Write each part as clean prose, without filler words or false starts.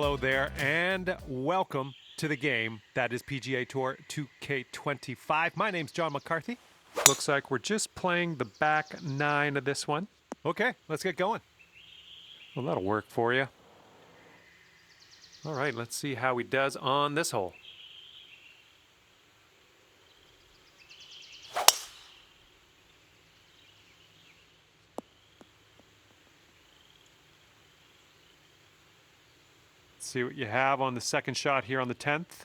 hello there, and welcome to the game that is PGA Tour 2K25. My name's John McCarthy. Looks like we're just playing the back 9 of this one. Okay, let's get going. Well, that'll work for you. All right, let's see how he does on this hole. See what you have on the second shot here on the 10th.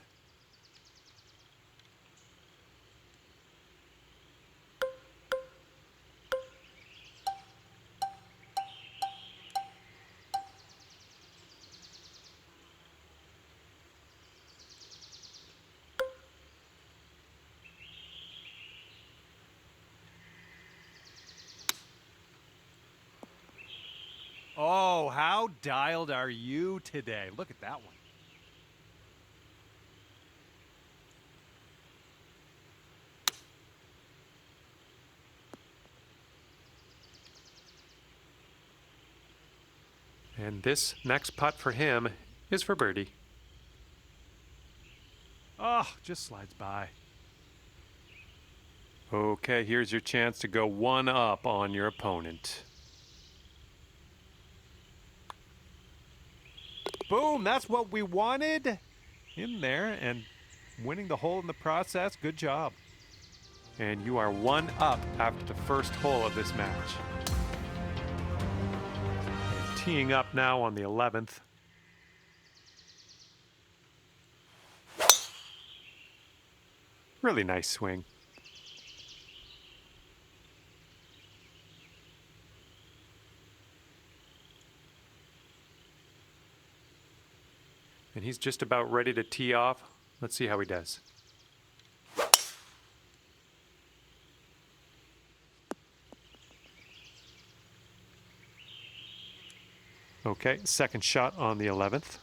Oh, how dialed are you today? Look at that one. And this next putt for him is for birdie. Oh, just slides by. Okay, here's your chance to go one up on your opponent. Boom, that's what we wanted. In there and winning the hole in the process. Good job. And you are one up after the first hole of this match. And teeing up now on the 11th. Really nice swing. And he's just about ready to tee off. Let's see how he does. Okay, second shot on the 11th.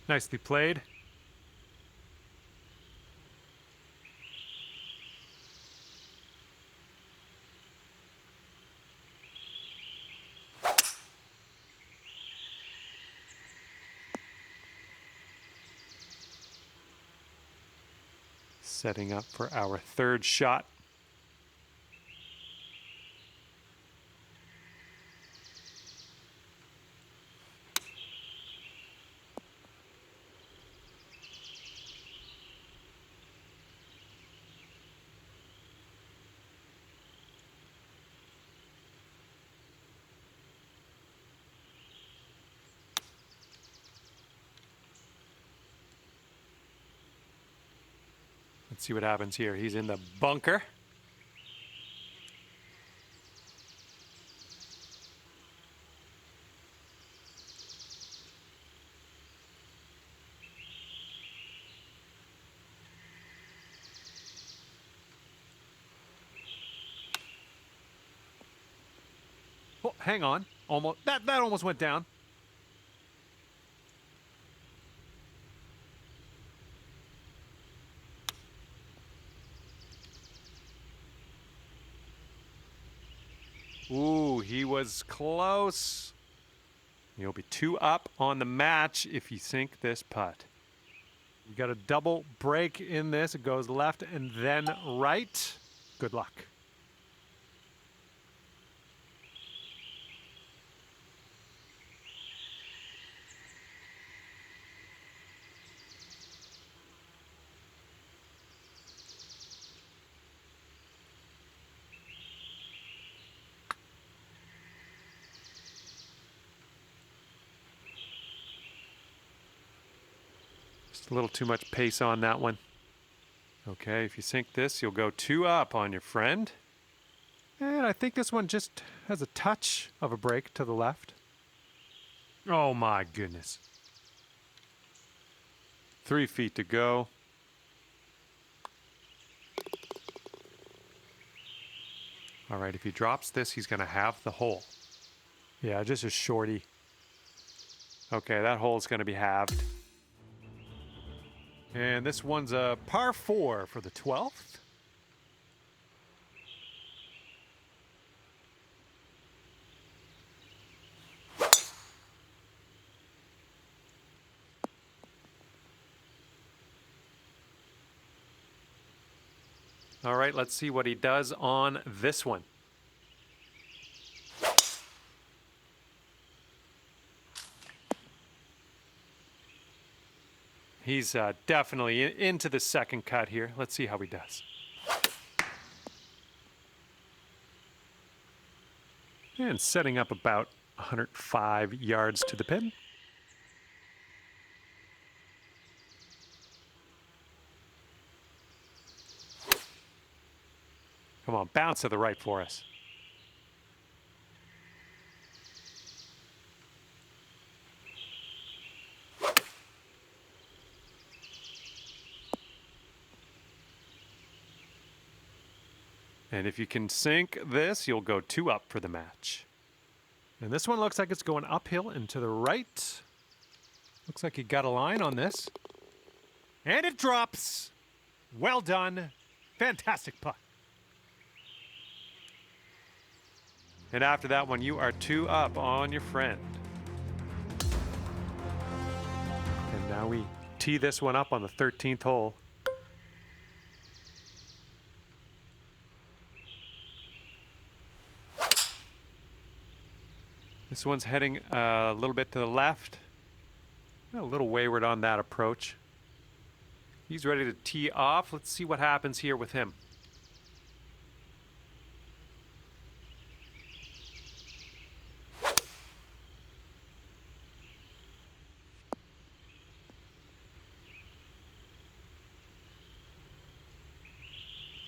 Nicely played. Setting up for our third shot. Let's see what happens here. He's in the bunker. Oh, hang on. Almost that almost went down. Ooh, he was close. You'll be two up on the match if you sink this putt. You got a double break in this. It goes left and then right. Good luck. Just a little too much pace on that one. Okay, if you sink this, you'll go two up on your friend. And I think this one just has a touch of a break to the left. Oh my goodness. 3 feet to go. All right, if he drops this, he's going to have the hole. Yeah, just a shorty. Okay, that hole's going to be halved. And this one's a par 4 for the 12th. All right, let's see what he does on this one. He's definitely into the second cut here. Let's see how he does. And setting up about 105 yards to the pin. Come on, bounce to the right for us. And if you can sink this, you'll go 2 up for the match. And this one looks like it's going uphill and to the right. Looks like he got a line on this. And it drops. Well done. Fantastic putt. And after that one, you are 2 up on your friend. And now we tee this one up on the 13th hole. This one's heading a little bit to the left. A little wayward on that approach. He's ready to tee off. Let's see what happens here with him.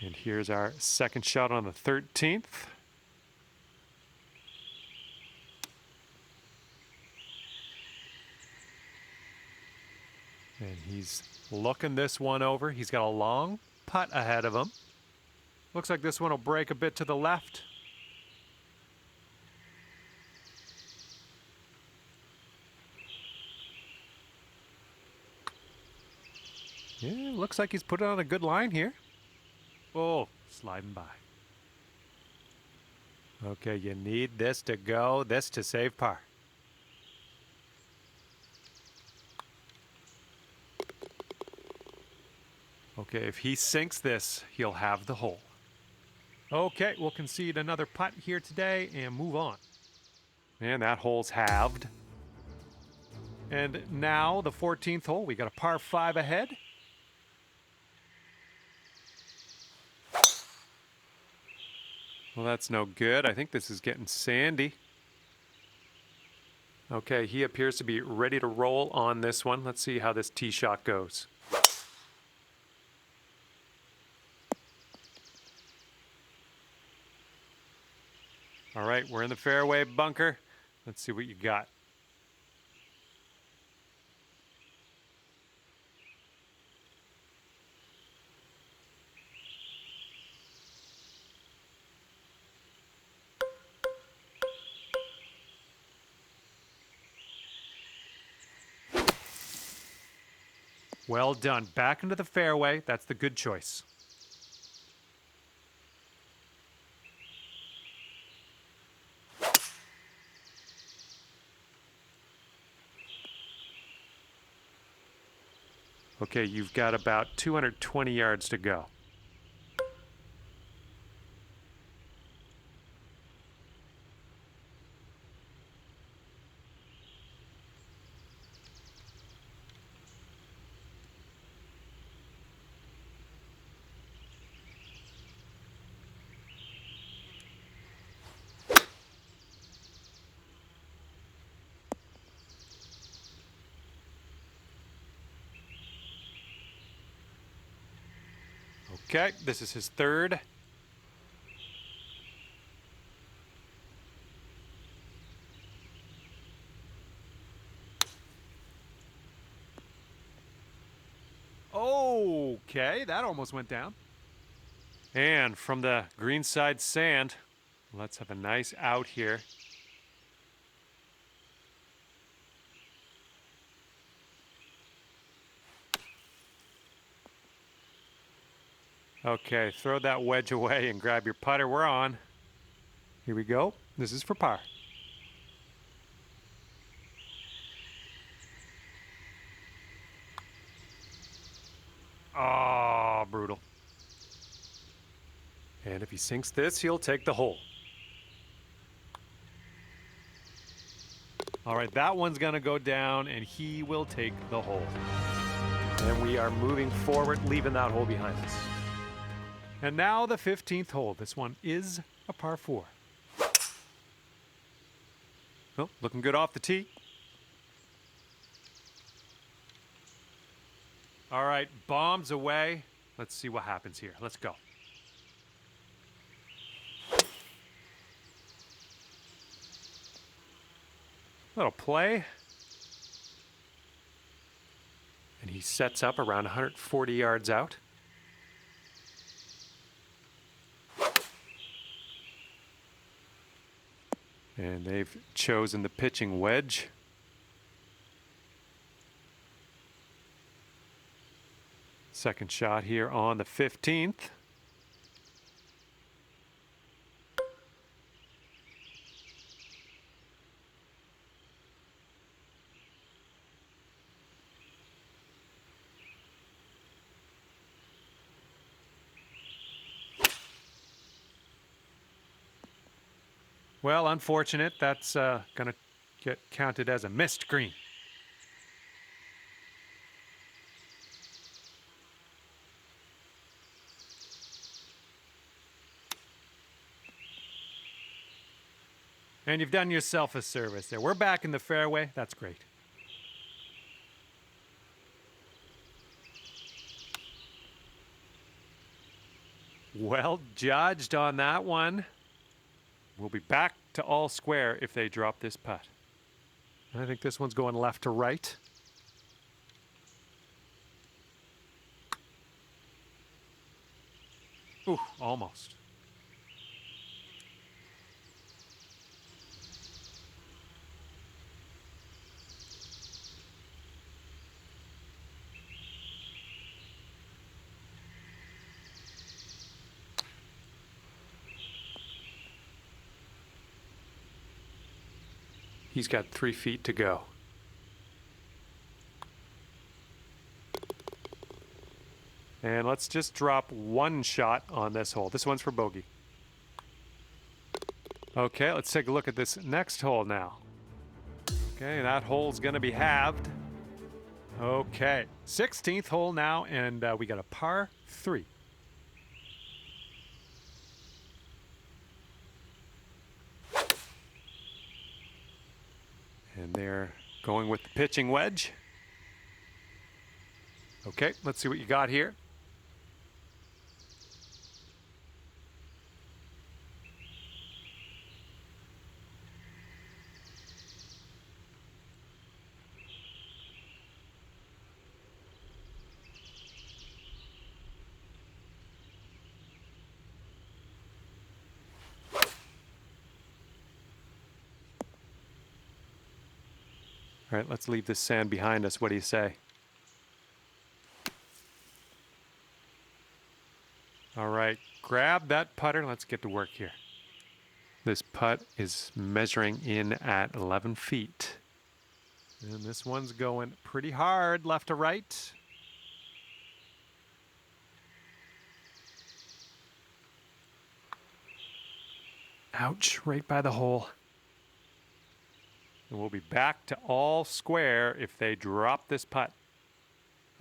And here's our second shot on the 13th. And he's looking this one over. He's got a long putt ahead of him. Looks like this one will break a bit to the left. Yeah, looks like he's put on a good line here. Oh, sliding by. Okay, you need this to go, this to save par. Okay, if he sinks this, he'll have the hole. Okay, we'll concede another putt here today and move on. And that hole's halved. And now the 14th hole, we got a par 5 ahead. Well, that's no good. I think this is getting sandy. Okay, he appears to be ready to roll on this one. Let's see how this tee shot goes. All right, we're in the fairway bunker. Let's see what you got. Well done. Back into the fairway. That's the good choice. Okay, you've got about 220 yards to go. Okay, this is his third. Okay, that almost went down. And from the greenside sand, let's have a nice out here. Okay, throw that wedge away and grab your putter. We're on. Here we go. This is for par. Oh, brutal. And if he sinks this, he'll take the hole. All right, that one's going to go down, and he will take the hole. And we are moving forward, leaving that hole behind us. And now the 15th hole. This one is a par 4. Oh, looking good off the tee. All right, bombs away. Let's see what happens here. Let's go. Little play. And he sets up around 140 yards out. And they've chosen the pitching wedge. Second shot here on the 15th. Well, unfortunate. That's going to get counted as a missed green. And you've done yourself a service there. We're back in the fairway. That's great. Well judged on that one. We'll be back to all square if they drop this putt. I think this one's going left to right. Ooh, almost. He's got 3 feet to go. And let's just drop one shot on this hole. This one's for bogey. Okay, let's take a look at this next hole now. Okay, that hole's going to be halved. Okay, 16th hole now, and we got a par 3. And they're going with the pitching wedge. Okay, let's see what you got here. All right, let's leave this sand behind us. What do you say? All right, grab that putter. Let's get to work here. This putt is measuring in at 11 feet. And this one's going pretty hard left to right. Ouch, right by the hole. And we'll be back to all square if they drop this putt.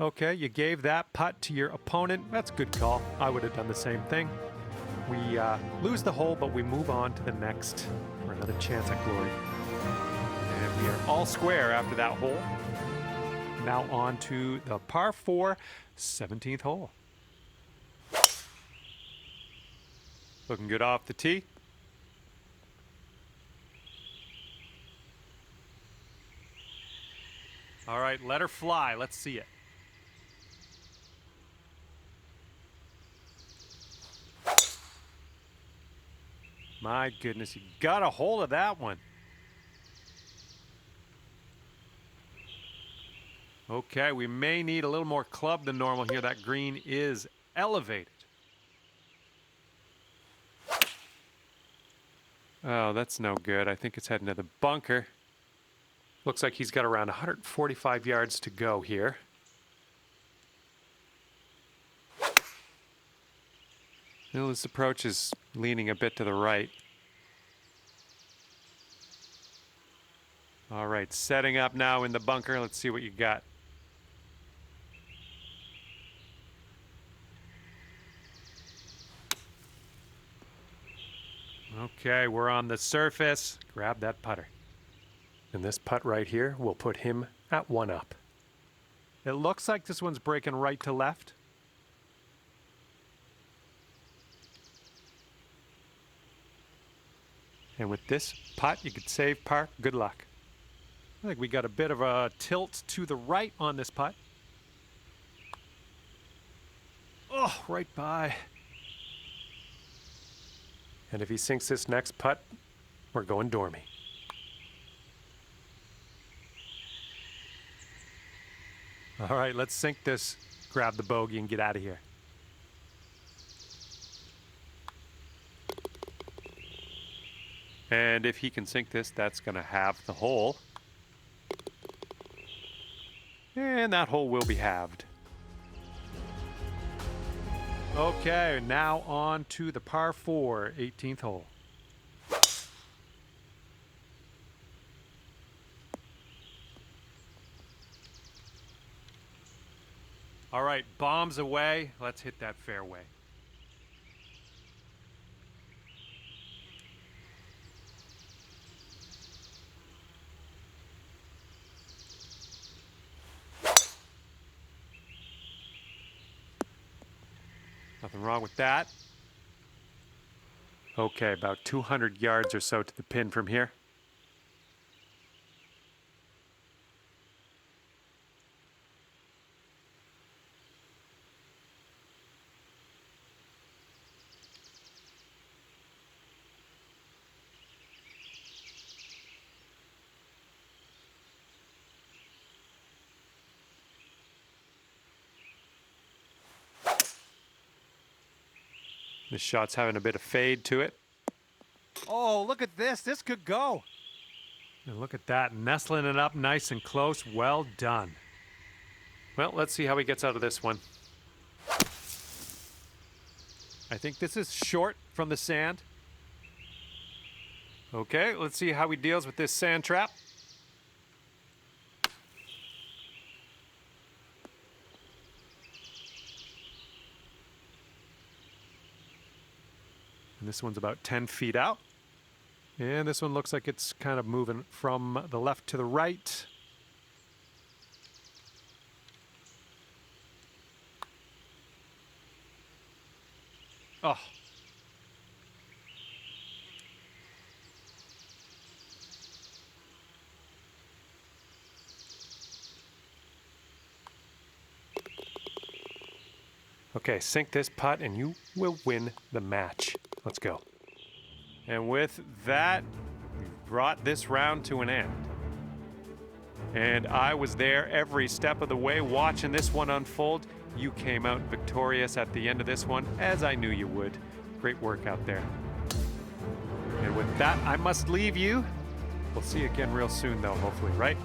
Okay, you gave that putt to your opponent. That's a good call. I would have done the same thing. We lose the hole, but we move on to the next for another chance at glory. And we are all square after that hole. Now on to the par 4, 17th hole. Looking good off the tee. All right, let her fly. Let's see it. My goodness, you got a hold of that one. Okay, we may need a little more club than normal here. That green is elevated. Oh, that's no good. I think it's heading to the bunker. Looks like he's got around 145 yards to go here. Well, his approach is leaning a bit to the right. All right, setting up now in the bunker. Let's see what you got. Okay, we're on the surface. Grab that putter. And this putt right here will put him at 1 up. It looks like this one's breaking right to left. And with this putt, you could save par. Good luck. I think we got a bit of a tilt to the right on this putt. Oh, right by. And if he sinks this next putt, we're going dormy. All right, let's sink this, grab the bogey, and get out of here. And if he can sink this, that's going to have the hole. And that hole will be halved. Okay, now on to the par 4, 18th hole. All right, bombs away. Let's hit that fairway. Nothing wrong with that. Okay, about 200 yards or so to the pin from here. This shot's having a bit of fade to it. Oh, look at this. This could go. And look at that, nestling it up nice and close. Well done. Well, let's see how he gets out of this one. I think this is short from the sand. Okay, let's see how he deals with this sand trap. And this one's about 10 feet out. And this one looks like it's kind of moving from the left to the right. Oh. Okay, sink this putt and you will win the match. Let's go. And with that, we've brought this round to an end. And I was there every step of the way watching this one unfold. You came out victorious at the end of this one, as I knew you would. Great work out there. And with that, I must leave you. We'll see you again real soon, though, hopefully, right?